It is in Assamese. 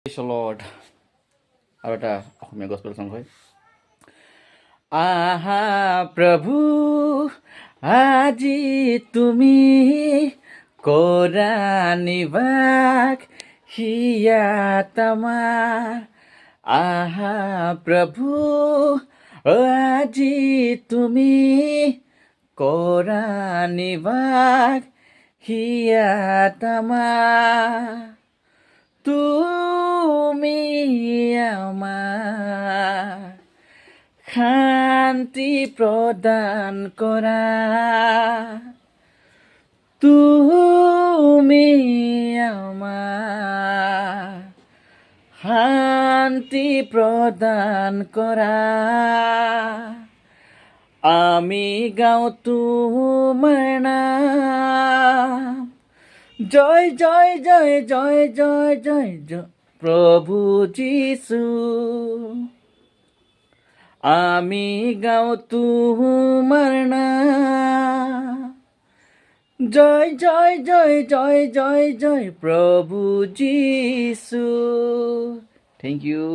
Praise the Lord. আৰু এটা অসমীয়া গস্পেল সং হয়। আহা প্ৰভু আজি তুমি কৰা নিবাস হিয়াত আমাৰ। আহা প্ৰভু আজি তুমি কৰা নিবাস হিয়াত আমাৰ। তুমি আমাৰ শান্তি প্ৰদান কৰা, তুমি আমাৰ শান্তি প্ৰদান কৰা। আমি গাওঁ তোমাৰ নাম, জয় জয় জয় জয় জয় জয় জয় প্ৰভু যীশু। আমি গাওঁ তোমাৰ নাম, জয় জয় জয় জয় জয় জয় প্ৰভু যীশু। Thank U.